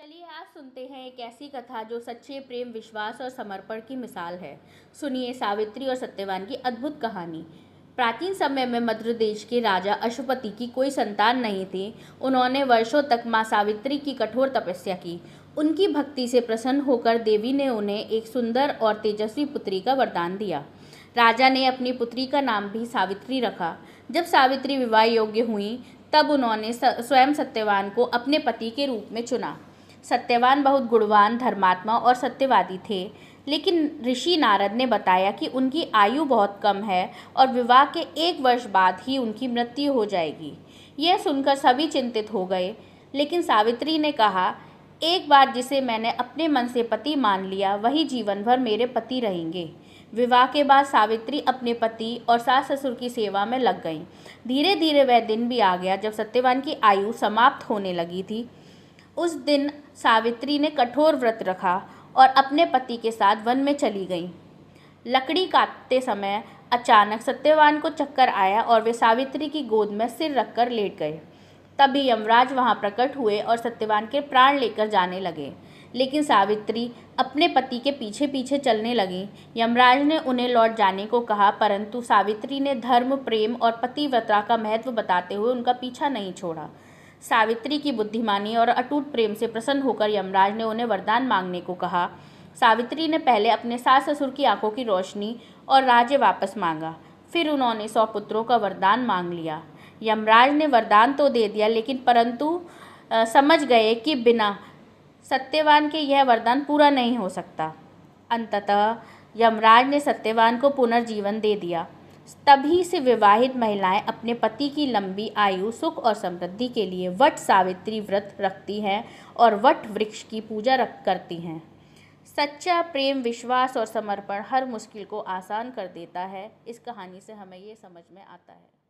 चलिए आज सुनते हैं एक ऐसी कथा जो सच्चे प्रेम, विश्वास और समर्पण की मिसाल है। सुनिए सावित्री और सत्यवान की अद्भुत कहानी। प्राचीन समय में मद्र देश के राजा अशुपति की कोई संतान नहीं थी। उन्होंने वर्षों तक मां सावित्री की कठोर तपस्या की। उनकी भक्ति से प्रसन्न होकर देवी ने उन्हें एक सुंदर और तेजस्वी पुत्री का वरदान दिया। राजा ने अपनी पुत्री का नाम भी सावित्री रखा। जब सावित्री विवाह योग्य हुई तब उन्होंने स्वयं सत्यवान को अपने पति के रूप में चुना। सत्यवान बहुत गुणवान, धर्मात्मा और सत्यवादी थे, लेकिन ऋषि नारद ने बताया कि उनकी आयु बहुत कम है और विवाह के 1 वर्ष बाद ही उनकी मृत्यु हो जाएगी। यह सुनकर सभी चिंतित हो गए, लेकिन सावित्री ने कहा, एक बार जिसे मैंने अपने मन से पति मान लिया वही जीवन भर मेरे पति रहेंगे। विवाह के बाद सावित्री अपने पति और सास ससुर की सेवा में लग गईं। धीरे धीरे वह दिन भी आ गया जब सत्यवान की आयु समाप्त होने लगी थी। उस दिन सावित्री ने कठोर व्रत रखा और अपने पति के साथ वन में चली गई। लकड़ी काटते समय अचानक सत्यवान को चक्कर आया और वे सावित्री की गोद में सिर रखकर लेट गए। तभी यमराज वहां प्रकट हुए और सत्यवान के प्राण लेकर जाने लगे, लेकिन सावित्री अपने पति के पीछे पीछे चलने लगी। यमराज ने उन्हें लौट जाने को कहा, परंतु सावित्री ने धर्म, प्रेम और पतिव्रता का महत्व बताते हुए उनका पीछा नहीं छोड़ा। सावित्री की बुद्धिमानी और अटूट प्रेम से प्रसन्न होकर यमराज ने उन्हें वरदान मांगने को कहा। सावित्री ने पहले अपने सास ससुर की आंखों की रोशनी और राज्य वापस मांगा। फिर उन्होंने 100 पुत्रों का वरदान मांग लिया। यमराज ने वरदान तो दे दिया, लेकिन परंतु समझ गए कि बिना सत्यवान के यह वरदान पूरा नहीं हो सकता। अंततः यमराज ने सत्यवान को पुनर्जीवन दे दिया। तभी से विवाहित महिलाएं अपने पति की लंबी आयु, सुख और समृद्धि के लिए वट सावित्री व्रत रखती हैं और वट वृक्ष की पूजा करती हैं। सच्चा प्रेम, विश्वास और समर्पण हर मुश्किल को आसान कर देता है। इस कहानी से हमें ये समझ में आता है।